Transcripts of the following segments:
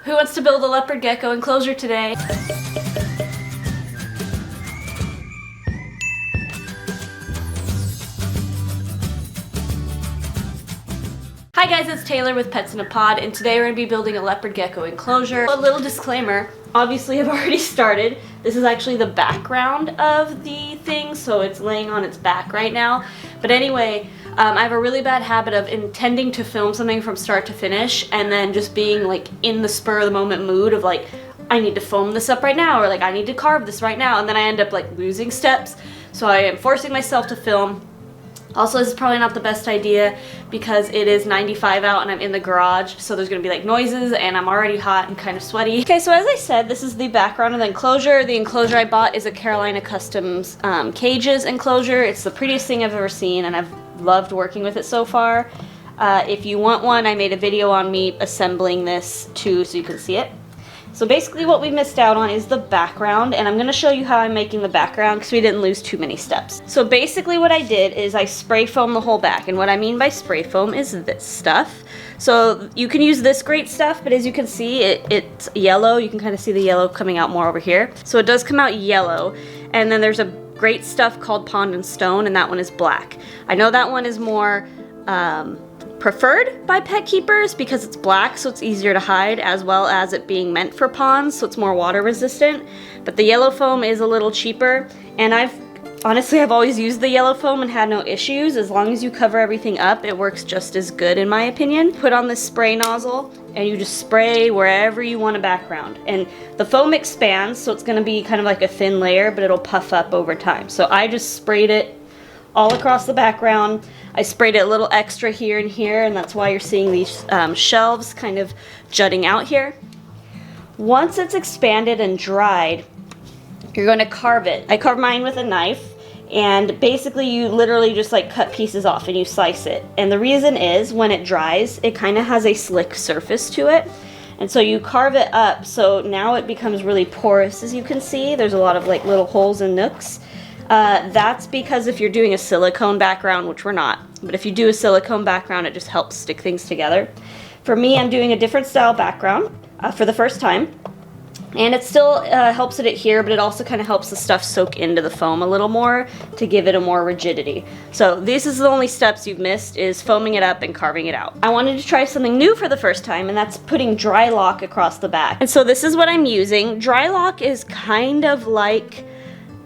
Who wants to build a leopard gecko enclosure today? Hi guys, it's Taylor with Pets in a Pod, and today we're going to be building a leopard gecko enclosure. A little disclaimer, obviously I've already started. This is actually the background of the thing, so it's laying on its back right now. But anyway, I have a really bad habit of intending to film something from start to finish and then just being like in the spur of the moment mood of like, I need to foam this up right now, or like I need to carve this right now, and then I end up like losing steps. So I am forcing myself to film. Also, this is probably not the best idea because it is 95 out and I'm in the garage, so there's gonna be like noises and I'm already hot and kind of sweaty. Okay, so as I said, this is the background of the enclosure. The enclosure I bought is a Carolina Customs cages enclosure. It's the prettiest thing I've ever seen and I've loved working with it so far. If you want one, I made a video on me assembling this too so you can see it. So basically what we missed out on is the background, and I'm going to show you how I'm making the background because we didn't lose too many steps. So basically what I did is I spray foam the whole back, and what I mean by spray foam is this stuff. So you can use this great stuff, but as you can see, it's yellow. You can kind of see the yellow coming out more over here. So it does come out yellow, and then there's a great stuff called Pawd and Stone, and that one is black. I know that one is more preferred by pet keepers because it's black, so it's easier to hide, as well as it being meant for ponds, so it's more water resistant. But the yellow foam is a little cheaper, and I've always used the yellow foam and had no issues. As long as you cover everything up, it works just as good in my opinion. Put on this spray nozzle and you just spray wherever you want a background, and the foam expands, so it's going to be kind of like a thin layer, but it'll puff up over time. So I just sprayed it all across the background. I sprayed it a little extra here and here, and that's why you're seeing these shelves kind of jutting out here. Once it's expanded and dried, you're going to carve it. I carved mine with a knife, and basically you literally just like cut pieces off and you slice it. And the reason is when it dries, it kind of has a slick surface to it. And so you carve it up, so now it becomes really porous, as you can see. There's a lot of like little holes and nooks. That's because if you're doing a silicone background, which we're not, but if you do a silicone background, it just helps stick things together. For me, I'm doing a different style background for the first time, and it still helps it adhere, but it also kind of helps the stuff soak into the foam a little more to give it a more rigidity. So this is the only steps you've missed, is foaming it up and carving it out. I wanted to try something new for the first time, and that's putting drylock across the back. And so this is what I'm using. Drylock is kind of like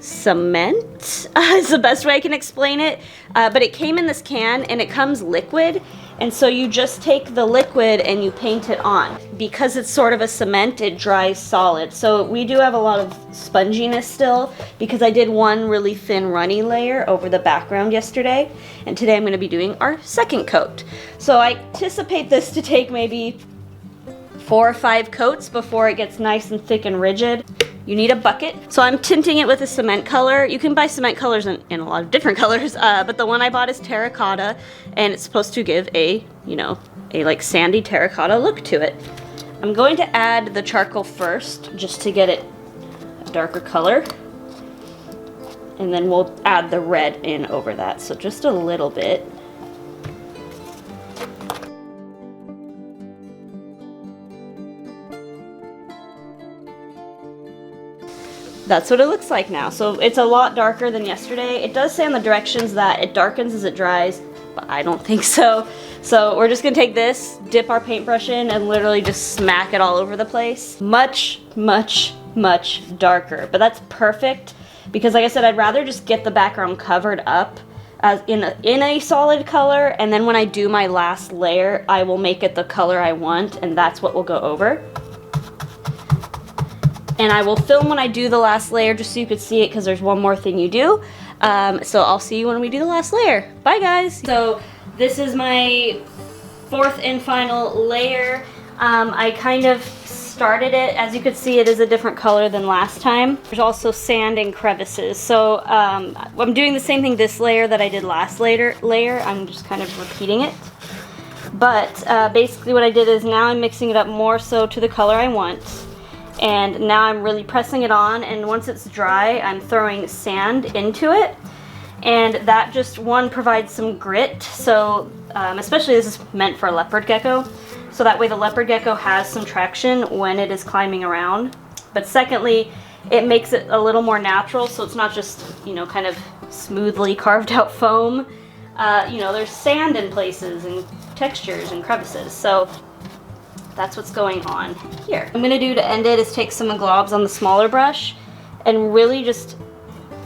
cement is the best way I can explain it, but it came in this can and it comes liquid, and so you just take the liquid and you paint it on. Because it's sort of a cement, it dries solid. So we do have a lot of sponginess still because I did one really thin runny layer over the background yesterday, and today I'm going to be doing our second coat. So I anticipate this to take maybe 4 or 5 coats before it gets nice and thick and rigid. You need a bucket. So I'm tinting it with a cement color. You can buy cement colors in a lot of different colors, but the one I bought is terracotta, and it's supposed to give a like sandy terracotta look to it. I'm going to add the charcoal first, just to get it a darker color, and then we'll add the red in over that. So just a little bit. That's what it looks like now. So it's a lot darker than yesterday. It does say on the directions that it darkens as it dries, but I don't think so. So we're just gonna take this, dip our paintbrush in, and literally just smack it all over the place. Much, much, much darker, but that's perfect because, like I said, I'd rather just get the background covered up as in a solid color, and then when I do my last layer, I will make it the color I want, and that's what we'll go over. And I will film when I do the last layer just so you could see it, because there's one more thing you do. So I'll see you when we do the last layer. Bye guys! So this is my 4th and final layer. I kind of started it. As you can see, it is a different color than last time. There's also sand and crevices. So I'm doing the same thing this layer that I did last layer. I'm just kind of repeating it. But basically what I did is now I'm mixing it up more so to the color I want. And now I'm really pressing it on, and once it's dry, I'm throwing sand into it. And that just, one, provides some grit, so especially this is meant for a leopard gecko. so that way the leopard gecko has some traction when it is climbing around. But secondly, it makes it a little more natural, so it's not just, you know, kind of smoothly carved out foam. You know, there's sand in places and textures and crevices, so that's what's going on here. What I'm gonna do to end it is take some globs on the smaller brush and really just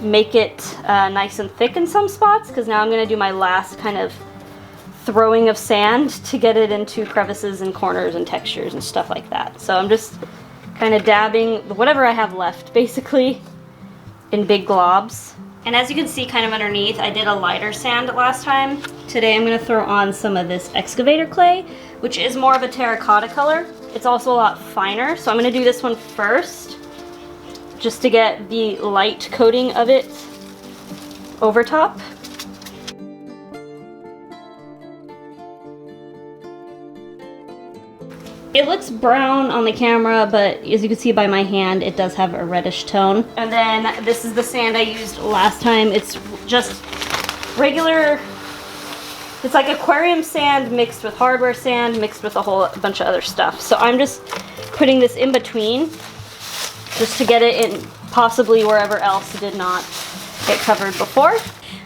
make it nice and thick in some spots, because now I'm gonna do my last kind of throwing of sand to get it into crevices and corners and textures and stuff like that. So I'm just kind of dabbing whatever I have left, basically, in big globs. And as you can see kind of underneath, I did a lighter sand last time. Today I'm gonna throw on some of this excavator clay, which is more of a terracotta color. It's also a lot finer, so I'm gonna do this one first, just to get the light coating of it over top. It looks brown on the camera, but as you can see by my hand, it does have a reddish tone. And then this is the sand I used last time. It's just regular, it's like aquarium sand mixed with hardware sand, mixed with a whole bunch of other stuff. So I'm just putting this in between, just to get it in possibly wherever else it did not get covered before.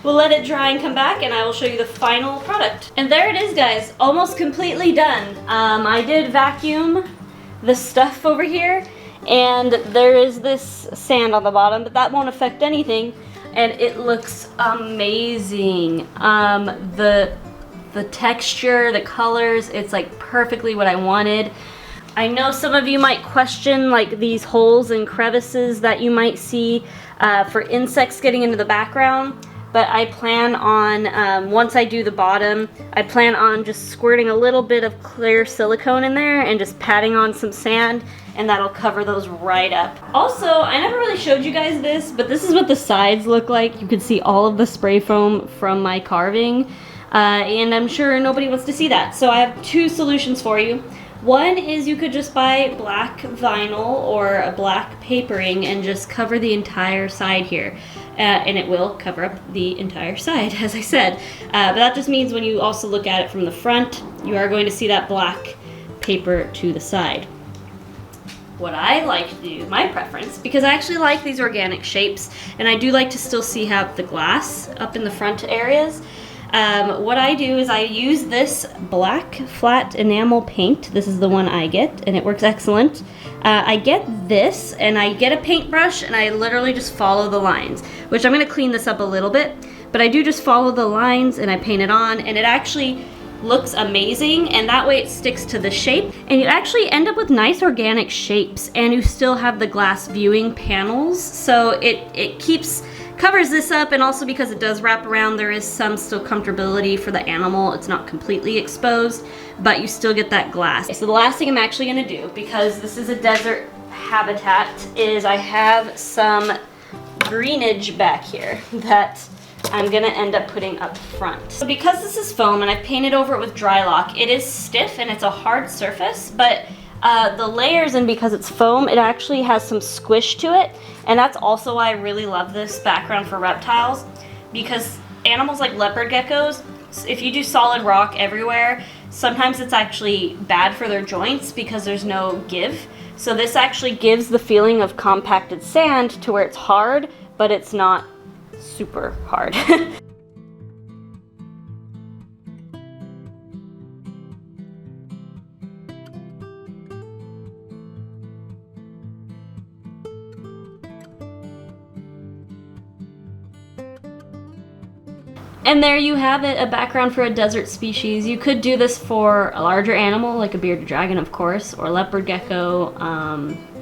We'll let it dry and come back, and I will show you the final product. And there it is, guys, almost completely done. I did vacuum the stuff over here, and there is this sand on the bottom, but that won't affect anything, and it looks amazing. The texture, the colors, it's like perfectly what I wanted. I know some of you might question like these holes and crevices that you might see for insects getting into the background. But I plan on, once I do the bottom, I plan on just squirting a little bit of clear silicone in there and just patting on some sand, and that'll cover those right up. Also, I never really showed you guys this, but this is what the sides look like. You can see all of the spray foam from my carving, and I'm sure nobody wants to see that. So I have two solutions for you. One is you could just buy black vinyl or a black papering and just cover the entire side here. And it will cover up the entire side, as I said. But that just means when you also look at it from the front, you are going to see that black paper to the side. What I like to do, my preference, because I actually like these organic shapes, and I do like to still see have the glass up in the front areas. What I do is I use this black flat enamel paint. This is the one I get, and it works excellent. I get this, and I get a paintbrush, and I literally just follow the lines, which I'm going to clean this up a little bit, but I do just follow the lines, and I paint it on, and it actually looks amazing, and that way it sticks to the shape, and you actually end up with nice organic shapes, and you still have the glass viewing panels, so it covers this up, and also because it does wrap around, there is some still comfortability for the animal. It's not completely exposed, but you still get that glass. So the last thing I'm actually gonna do, because this is a desert habitat, is I have some greenage back here that I'm gonna end up putting up front. So because this is foam and I've painted over it with drylock, it is stiff and it's a hard surface, but the layers, and because it's foam, it actually has some squish to it, and that's also why I really love this background for reptiles, because animals like leopard geckos, if you do solid rock everywhere, sometimes it's actually bad for their joints because there's no give. So this actually gives the feeling of compacted sand to where it's hard, but it's not super hard. And there you have it, a background for a desert species. You could do this for a larger animal, like a bearded dragon, of course, or a leopard gecko.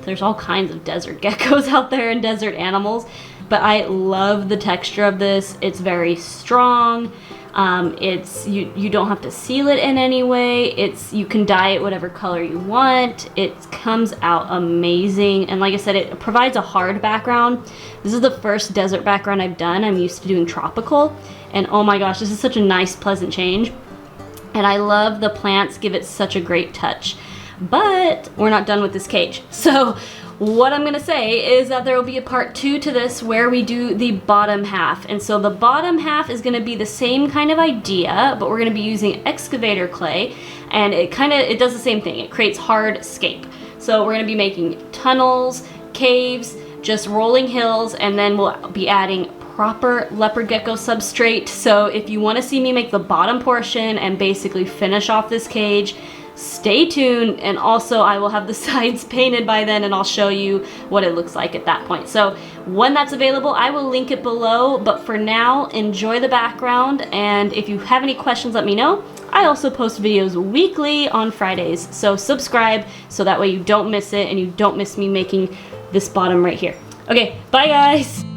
There's all kinds of desert geckos out there and desert animals, but I love the texture of this. It's very strong. You don't have to seal it in any way. You can dye it whatever color you want. It comes out amazing, and like I said, it provides a hard background. This is the first desert background I've done. I'm used to doing tropical, and oh my gosh, this is such a nice, pleasant change. And I love the plants, give it such a great touch. But we're not done with this cage. So what I'm gonna say is that there will be a part 2 to this where we do the bottom half. And so the bottom half is gonna be the same kind of idea, but we're gonna be using excavator clay, and it does the same thing. It creates hardscape. So we're gonna be making tunnels, caves, just rolling hills, and then we'll be adding proper leopard gecko substrate. So if you wanna see me make the bottom portion and basically finish off this cage, stay tuned, and also I will have the sides painted by then and I'll show you what it looks like at that point. So when that's available, I will link it below, but for now, enjoy the background, and if you have any questions, let me know. I also post videos weekly on Fridays, so subscribe so that way you don't miss it and you don't miss me making this bottom right here. Okay, bye guys!